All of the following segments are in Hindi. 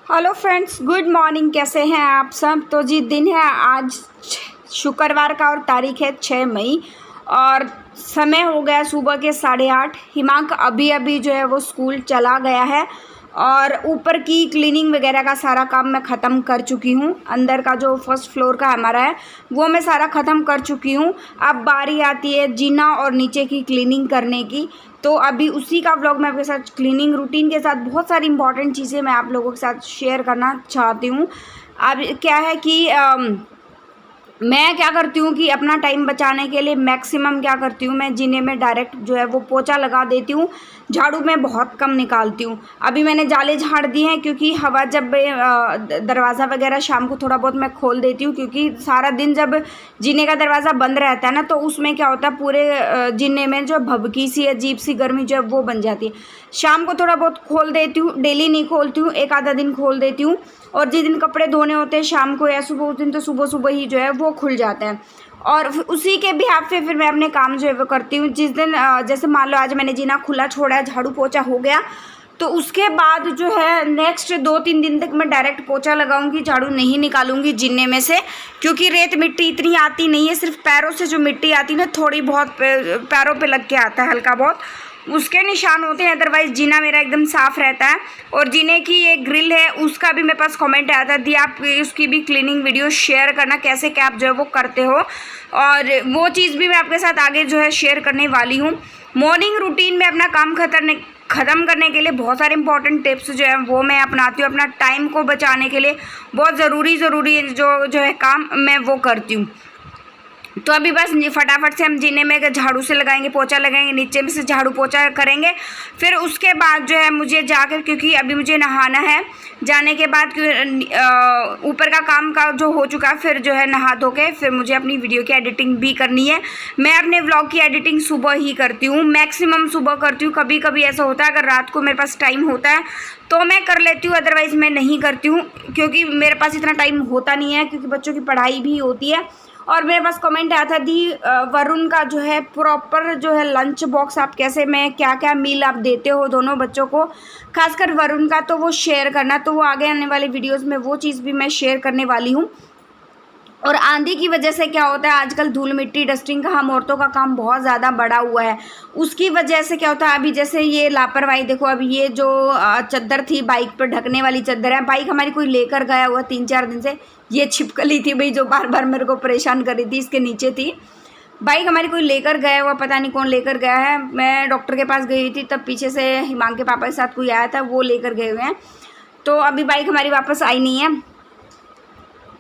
Hello friends, good morning. कैसे हैं आप सब? तो जी दिन है आज शुक्रवार का और तारीख है 6 मई और समय हो गया सुबह के 8:30। हिमांक अभी अभी जो है वो स्कूल चला गया है और ऊपर की क्लीनिंग वगैरह का सारा काम मैं ख़त्म कर चुकी हूँ। अंदर का जो फर्स्ट फ्लोर का हमारा है वो मैं सारा ख़त्म कर चुकी हूँ। अब बारी आती है जीना और नीचे की क्लीनिंग करने की, तो अभी उसी का व्लॉग मैं आपके साथ क्लीनिंग रूटीन के साथ बहुत सारी इंपॉर्टेंट चीज़ें मैं आप लोगों के साथ शेयर करना चाहती हूँ। अब क्या है कि मैं क्या करती हूँ कि अपना टाइम बचाने के लिए मैक्सिमम क्या करती हूँ, मैं जीने में डायरेक्ट जो है वो पोछा लगा देती हूँ। झाड़ू मैं बहुत कम निकालती हूँ। अभी मैंने जाले झाड़ दिए हैं क्योंकि हवा जब दरवाज़ा वगैरह शाम को थोड़ा बहुत मैं खोल देती हूँ, क्योंकि सारा दिन जब जीने का दरवाज़ा बंद रहता है ना तो उसमें क्या होता है पूरे जीने में जो भभकी सी अजीब सी गर्मी जो है वो बन जाती है। शाम को थोड़ा बहुत खोल देती हूँ, डेली नहीं खोलती हूँ, एक आधा दिन खोल देती हूँ। और जिस दिन कपड़े धोने होते हैं शाम को या सुबह, उस दिन तो सुबह सुबह ही जो है वो खुल जाता है और उसी के बिहाफ पे फिर मैं अपने काम जो है वो करती हूँ। जिस दिन जैसे मान लो आज मैंने जीना खुला छोड़ा है, झाड़ू पोछा हो गया, तो उसके बाद जो है नेक्स्ट 2-3 दिन तक मैं डायरेक्ट पोछा लगाऊंगी, झाड़ू नहीं निकालूंगी जीने में से, क्योंकि रेत मिट्टी इतनी आती नहीं है। सिर्फ पैरों से जो मिट्टी आती है ना, थोड़ी बहुत पैरों पे लग के आता है, हल्का बहुत उसके निशान होते हैं। अदरवाइज़ जीना मेरा एकदम साफ़ रहता है। और जीने की एक ग्रिल है, उसका भी मेरे पास कमेंट आया था, दी आप उसकी भी क्लीनिंग वीडियो शेयर करना, कैसे क्या आप जो है वो करते हो, और वो चीज़ भी मैं आपके साथ आगे जो है शेयर करने वाली हूँ। मॉर्निंग रूटीन में अपना काम ख़त्म करने के लिए बहुत सारे इंपॉर्टेंट टिप्स जो है वो मैं अपनाती हूँ। अपना टाइम को बचाने के लिए बहुत ज़रूरी जो है काम मैं वो करती हूँ। तो अभी बस फटाफट से हम जीने में झाड़ू से लगाएंगे, पोछा लगाएंगे, नीचे में से झाड़ू पोछा करेंगे। फिर उसके बाद जो है मुझे जाकर, क्योंकि अभी मुझे नहाना है, जाने के बाद ऊपर का काम का जो हो चुका है, फिर जो है नहा धो के फिर मुझे अपनी वीडियो की एडिटिंग भी करनी है। मैं अपने व्लॉग की एडिटिंग सुबह ही करती हूँ, मैक्सिमम सुबह करती हूँ। कभी कभी ऐसा होता है अगर रात को मेरे पास टाइम होता है तो मैं कर लेती हूँ, अदरवाइज़ मैं नहीं करती हूँ, क्योंकि मेरे पास इतना टाइम होता नहीं है, क्योंकि बच्चों की पढ़ाई भी होती है। और मेरे पास कमेंट आया था दी वरुण का जो है प्रॉपर जो है लंच बॉक्स आप कैसे में क्या क्या मील आप देते हो दोनों बच्चों को, खासकर वरुण का, तो वो शेयर करना। तो वो आगे आने वाले वीडियोस में वो चीज़ भी मैं शेयर करने वाली हूँ। और आंधी की वजह से क्या होता है, आजकल धूल मिट्टी डस्टिंग का हम औरतों का काम बहुत ज़्यादा बढ़ा हुआ है। उसकी वजह से क्या होता है, अभी जैसे ये लापरवाही देखो, अभी ये जो चद्दर थी बाइक पर ढकने वाली चद्दर है, बाइक हमारी कोई लेकर गया हुआ 3-4 दिन से, ये छिपकली थी भाई जो बार बार मेरे को परेशान कर रही थी, इसके नीचे थी बाइक हमारी, कोई लेकर गया हुआ, पता नहीं कौन लेकर गया है। मैं डॉक्टर के पास गई थी तब पीछे से हिमांक के पापा के साथ कोई आया था, वो लेकर गए हुए हैं। तो अभी बाइक हमारी वापस आई नहीं है।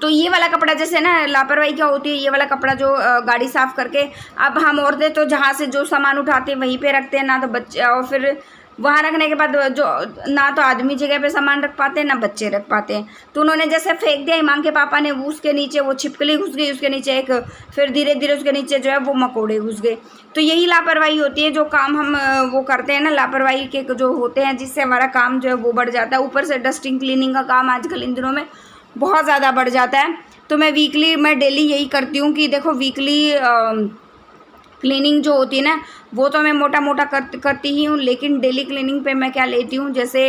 तो ये वाला कपड़ा जैसे ना लापरवाही क्या होती है, ये वाला कपड़ा जो गाड़ी साफ़ करके अब हम औरतें तो जहाँ से जो सामान उठाते हैं वहीं पे रखते हैं, ना तो बच्चे, और फिर वहाँ रखने के बाद जो ना तो आदमी जगह पे सामान रख पाते हैं ना बच्चे रख पाते हैं। तो उन्होंने जैसे फेंक दिया हिमांक के पापा ने, उसके नीचे वो छिपकली घुस गई, उसके नीचे एक, फिर धीरे धीरे उसके नीचे जो है वो मकोड़े घुस गए। तो यही लापरवाही होती है, जो काम हम वो करते हैं ना, लापरवाही के जो होते हैं, जिससे हमारा काम जो है वो बढ़ जाता है। ऊपर से डस्टिंग क्लीनिंग का काम आजकल इन दिनों में बहुत ज़्यादा बढ़ जाता है। तो मैं डेली यही करती हूँ कि देखो वीकली क्लीनिंग जो होती है ना वो तो मैं मोटा मोटा करती ही हूँ, लेकिन डेली क्लीनिंग पे मैं क्या लेती हूँ, जैसे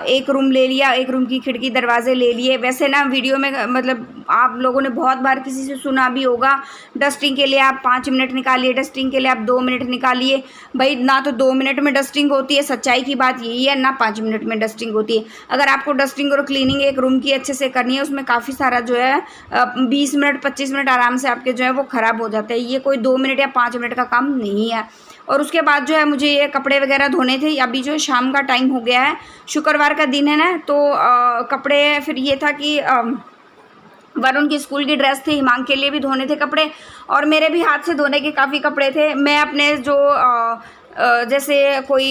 एक रूम ले लिया, एक रूम की खिड़की दरवाजे ले लिए। वैसे ना वीडियो में मतलब आप लोगों ने बहुत बार किसी से सुना भी होगा, डस्टिंग के लिए आप 5 मिनट निकालिए, डस्टिंग के लिए आप 2 मिनट निकालिए। भाई ना तो 2 मिनट में डस्टिंग होती है, सच्चाई की बात यही है, ना 5 मिनट में डस्टिंग होती है। अगर आपको डस्टिंग और क्लीनिंग एक रूम की अच्छे से करनी है, उसमें काफ़ी सारा जो है 20 मिनट 25 मिनट आराम से आपके जो है वो ख़राब हो जाता है। ये कोई 2 मिनट या 5 मिनट का काम नहीं है। और उसके बाद जो है मुझे ये कपड़े वगैरह धोने थे। अभी जो शाम का टाइम हो गया है, शुक्रवार का दिन है ना, तो कपड़े फिर ये था कि वरुण की स्कूल की ड्रेस थी, हिमांक के लिए भी धोने थे कपड़े, और मेरे भी हाथ से धोने के काफ़ी कपड़े थे। मैं अपने जो जैसे कोई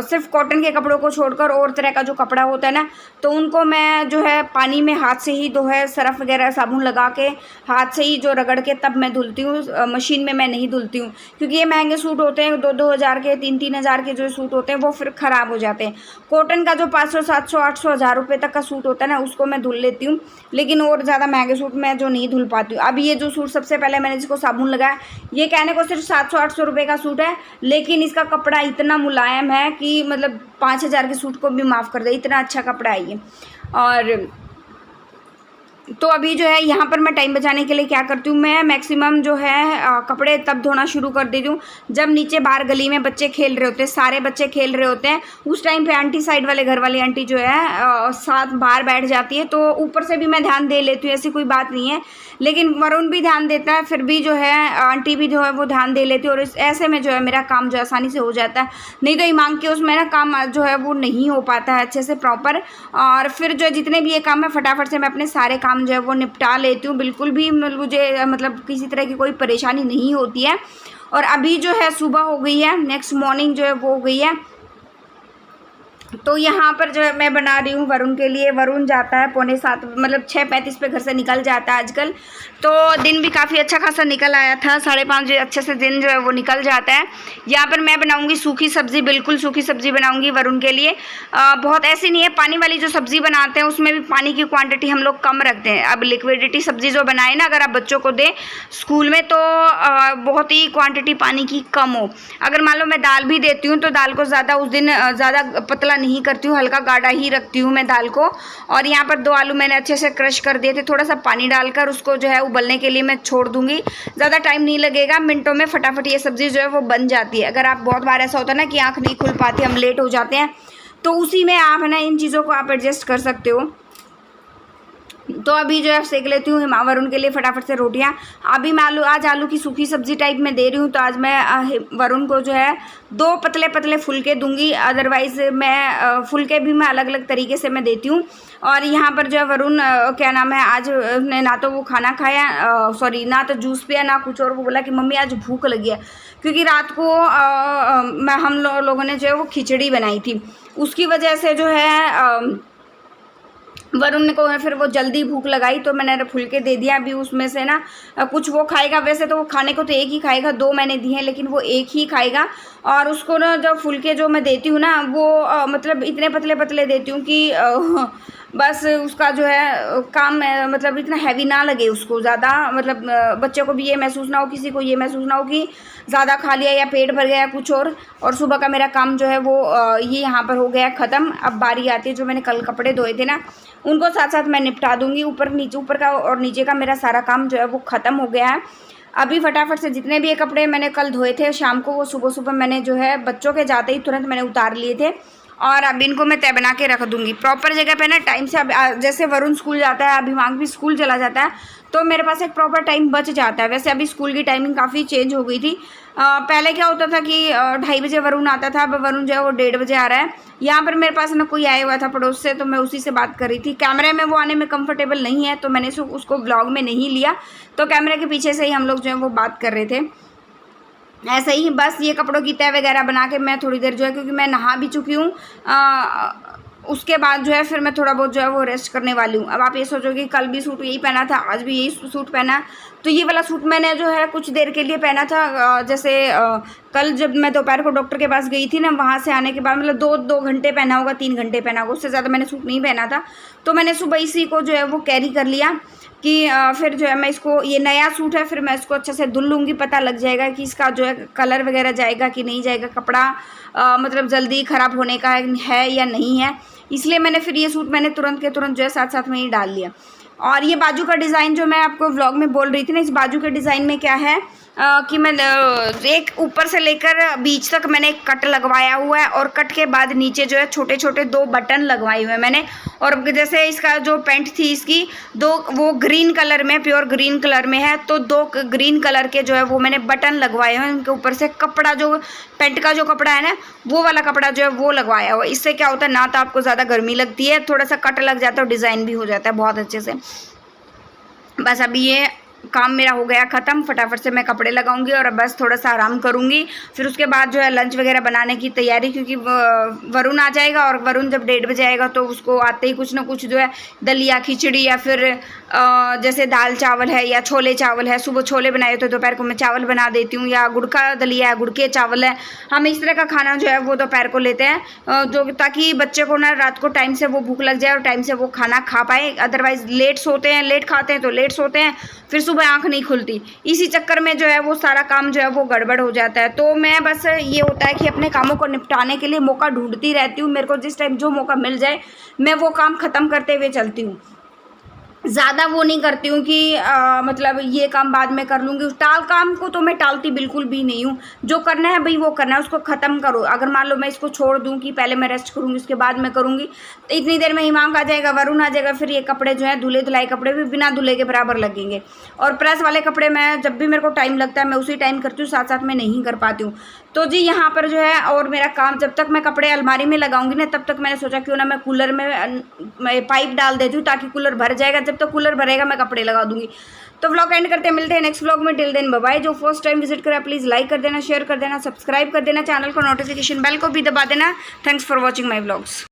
सिर्फ कॉटन के कपड़ों को छोड़कर और तरह का जो कपड़ा होता है ना, तो उनको मैं जो है पानी में हाथ से ही जो है सरफ़ वगैरह साबुन लगा के हाथ से ही जो रगड़ के तब मैं धुलती हूँ, मशीन में मैं नहीं धुलती हूँ, क्योंकि ये महंगे सूट होते हैं, 2-2 हज़ार के 3-3 हज़ार के जो सूट होते हैं वो फिर ख़राब हो जाते हैं। कॉटन का जो 500 700 800 हज़ार रुपये तक का सूट होता है ना, उसको मैं धुल लेती हूँ, लेकिन और ज़्यादा महंगे सूट मैं जो नहीं धुल पाती हूँ। अब ये जो सूट सबसे पहले मैंने जिसको साबुन लगाया, ये कहने को सिर्फ 700-800 रुपये का सूट है, लेकिन इसका कपड़ा इतना मुलायम है कि मतलब 5,000 के सूट को भी माफ़ कर दे, इतना अच्छा कपड़ा है ये। और तो अभी जो है यहाँ पर मैं टाइम बचाने के लिए क्या करती हूँ, मैं मैक्सिमम जो है कपड़े तब धोना शुरू कर देती हूँ जब नीचे बाहर गली में बच्चे खेल रहे होते हैं, सारे बच्चे खेल रहे होते हैं। उस टाइम पे आंटी साइड वाले घर वाली आंटी जो है साथ बाहर बैठ जाती है, तो ऊपर से भी मैं ध्यान दे लेती हूँ, ऐसी कोई बात नहीं है। लेकिन वरुण भी ध्यान देता है, फिर भी जो है आंटी भी जो है वो ध्यान दे लेती है, और ऐसे में जो है मेरा काम जो आसानी से हो जाता है। नहीं तो मांग के उसमें ना काम जो है वो नहीं हो पाता है अच्छे से प्रॉपर। और फिर जो जितने भी ये काम है फटाफट से मैं अपने सारे काम जो है वो निपटा लेती हूँ, बिल्कुल भी मुझे मतलब किसी तरह की कोई परेशानी नहीं होती है। और अभी जो है सुबह हो गई है, नेक्स्ट मॉर्निंग जो है वो हो गई है। तो यहाँ पर जो है मैं बना रही हूँ वरुण के लिए। वरुण जाता है 6:45 मतलब 6:35 पे घर से निकल जाता है आजकल। तो दिन भी काफ़ी अच्छा खासा निकल आया था, 5:30 बजे अच्छे से दिन जो है वो निकल जाता है। यहाँ पर मैं बनाऊँगी सूखी सब्ज़ी, बिल्कुल सूखी सब्ज़ी बनाऊँगी वरुण के लिए। बहुत ऐसी नहीं है, पानी वाली जो सब्ज़ी बनाते हैं उसमें भी पानी की क्वान्टिटी हम लोग कम रखते हैं। अब लिक्विडिटी सब्ज़ी जो बनाए ना, अगर आप बच्चों को दें स्कूल में तो बहुत ही क्वान्टिटी पानी की कम हो। अगर मान लो मैं दाल भी देती हूँ तो दाल को ज़्यादा उस दिन ज़्यादा पतला नहीं करती हूँ, हल्का गाढ़ा ही रखती हूँ मैं दाल को। और यहाँ पर 2 आलू मैंने अच्छे से क्रश कर दिए थे, थोड़ा सा पानी डालकर उसको जो है उबलने के लिए मैं छोड़ दूँगी। ज़्यादा टाइम नहीं लगेगा, मिनटों में फटाफट ये सब्ज़ी जो है वो बन जाती है। अगर आप बहुत बार ऐसा होता है ना कि आँख नहीं खुल पाती, हम लेट हो जाते हैं, तो उसी में आप है ना इन चीज़ों को आप एडजस्ट कर सकते हो। तो अभी जो है सेक लेती हूँ वरुण के लिए फटाफट से रोटियाँ। अभी मैं आज आलू की सूखी सब्ज़ी टाइप में दे रही हूँ, तो आज मैं वरुण को जो है 2 पतले पतले फुलके दूंगी। अदरवाइज़ मैं फुलके भी मैं अलग अलग तरीके से मैं देती हूँ। और यहाँ पर जो है वरुण क्या नाम है, आज उसने ना तो वो खाना खाया, सॉरी ना तो जूस पिया ना कुछ और। वो बोला कि मम्मी आज भूख लगी है, क्योंकि रात को हम लोगों ने जो है वो खिचड़ी बनाई थी, उसकी वजह से जो है वरुण को फिर वो जल्दी भूख लगाई, तो मैंने फुलके दे दिया। अभी उसमें से ना कुछ वो खाएगा, वैसे तो वो खाने को तो एक ही खाएगा, 2 मैंने दिए हैं लेकिन वो एक ही खाएगा। और उसको ना जो फुलके जो मैं देती हूँ ना वो मतलब इतने पतले पतले देती हूँ कि बस उसका जो है काम मतलब इतना हैवी ना लगे उसको ज़्यादा, मतलब बच्चे को भी ये महसूस ना हो, किसी को ये महसूस ना हो कि ज़्यादा खा लिया या पेट भर गया या कुछ और सुबह का मेरा काम जो है वो ये यहाँ पर हो गया ख़त्म। अब बारी आती है जो मैंने कल कपड़े धोए थे ना, उनको साथ साथ मैं निपटा दूँगी। ऊपर का और नीचे का मेरा सारा काम जो है वो ख़त्म हो गया है। अभी फटाफट से जितने भी ये कपड़े मैंने कल धोए थे शाम को, वो सुबह सुबह मैंने जो है बच्चों के जाते ही तुरंत मैंने उतार लिए थे। और अब इनको मैं तय बना के रख दूँगी प्रॉपर जगह पे ना, टाइम से। अब जैसे वरुण स्कूल जाता है, अभिमांग भी स्कूल चला जाता है, तो मेरे पास एक प्रॉपर टाइम बच जाता है। वैसे अभी स्कूल की टाइमिंग काफ़ी चेंज हो गई थी। पहले क्या होता था कि 2:30 बजे वरुण आता था, अब वरुण जो है वो 1:30 बजे आ रहा है। यहाँ पर मेरे पास ना कोई आया हुआ था पड़ोस से, तो मैं उसी से बात कर रही थी। कैमरे में वो आने में कंफर्टेबल नहीं है, तो मैंने उसको ब्लॉग में नहीं लिया, तो कैमरे के पीछे से ही हम लोग जो है वो बात कर रहे थे। ऐसे ही बस ये कपड़ों की तय वगैरह बना के मैं थोड़ी देर जो है, क्योंकि मैं नहा भी चुकी हूँ, उसके बाद जो है फिर मैं थोड़ा बहुत जो है वो रेस्ट करने वाली हूँ। अब आप ये सोचोगे कल भी सूट यही पहना था, आज भी यही सूट पहना, तो ये वाला सूट मैंने जो है कुछ देर के लिए पहना था। जैसे कल जब मैं दोपहर को डॉक्टर के पास गई थी ना, वहाँ से आने के बाद मतलब 2 घंटे पहना होगा, 3 घंटे पहना होगा, उससे ज़्यादा मैंने सूट नहीं पहना था। तो मैंने सुबह इसी को जो है वो कैरी कर लिया कि फिर जो है मैं इसको, ये नया सूट है, फिर मैं इसको अच्छे से धुल लूँगी, पता लग जाएगा कि इसका जो है कलर वगैरह जाएगा कि नहीं जाएगा, कपड़ा मतलब जल्दी ख़राब होने का है या नहीं है। इसलिए मैंने फिर ये सूट मैंने तुरंत के तुरंत जो है साथ साथ में ही डाल लिया। और ये बाजू का डिज़ाइन जो मैं आपको व्लॉग में बोल रही थी ना, इस बाजू के डिज़ाइन में क्या है कि मैं एक ऊपर से लेकर बीच तक मैंने एक कट लगवाया हुआ है, और कट के बाद नीचे जो है छोटे छोटे 2 बटन लगवाए हुए हैं मैंने। और जैसे इसका जो पैंट थी इसकी 2 वो ग्रीन कलर में, प्योर ग्रीन कलर में है, तो 2 ग्रीन कलर के जो है वो मैंने बटन लगवाए हुए हैं। उनके ऊपर से कपड़ा जो पैंट का जो कपड़ा है ना, वो वाला कपड़ा जो है वो लगवाया हुआ है। इससे क्या होता है, ना तो आपको ज़्यादा गर्मी लगती है, थोड़ा सा कट लग जाता है और डिज़ाइन भी हो जाता है बहुत अच्छे से। बस अभी ये काम मेरा हो गया ख़त्म, फटाफट से मैं कपड़े लगाऊंगी और बस थोड़ा सा आराम करूंगी। फिर उसके बाद जो है लंच वगैरह बनाने की तैयारी, क्योंकि वरुण आ जाएगा, और वरुण जब 1:30 बजे आएगा तो उसको आते ही कुछ ना कुछ जो है दलिया खिचड़ी या फिर जैसे दाल चावल है या छोले चावल है, सुबह छोले बनाए तो दोपहर को मैं चावल बना देती हूँ, या गुड़ का दलिया है, गुड़ के चावल है। हम इस तरह का खाना जो है वो दोपहर को लेते हैं, जो ताकि बच्चे को ना रात को टाइम से वो भूख लग जाए और टाइम से वो खाना खा पाए। अदरवाइज़ लेट सोते हैं, लेट खाते हैं तो लेट सोते हैं, फिर सुबह आंख नहीं खुलती। इसी चक्कर में जो है वो सारा काम जो है वो गड़बड़ हो जाता है। तो मैं बस ये होता है कि अपने कामों को निपटाने के लिए मौका ढूंढती रहती हूँ। मेरे को जिस टाइम जो मौका मिल जाए मैं वो काम ख़त्म करते हुए चलती हूँ। ज़्यादा वो नहीं करती हूँ कि मतलब ये काम बाद में कर लूँगी। काम को तो मैं टालती बिल्कुल भी नहीं हूँ। जो करना है भाई वो करना है, उसको ख़त्म करो। अगर मान लो मैं इसको छोड़ दूँ कि पहले मैं रेस्ट करूँगी उसके बाद मैं करूँगी, तो इतनी देर में हिमांक आ जाएगा, वरुण आ जाएगा, फिर ये कपड़े जो है धुले धुलाई कपड़े भी बिना धुले के बराबर लगेंगे। और प्रेस वाले कपड़े मैं जब भी मेरे को टाइम लगता है मैं उसी टाइम करती हूँ, साथ साथ में नहीं कर पाती हूँ। तो जी यहाँ पर जो है और मेरा काम जब तक मैं कपड़े अलमारी में लगाऊंगी ना तब तक मैंने सोचा क्यों ना मैं कूलर में पाइप डाल देती हूँ ताकि कूलर भर जाएगा। जब तक कूलर भरेगा मैं कपड़े लगा दूंगी। तो व्लॉग एंड करते हैं, मिलते हैं नेक्स्ट व्लॉग में। Till then bye bye. जो फर्स्ट टाइम विजिट करा प्लीज़ लाइक कर देना, शेयर कर देना, सब्सक्राइब कर देना, चैनल को नोटिफिकेशन बेल को भी दबा देना। Thanks for watching my vlogs.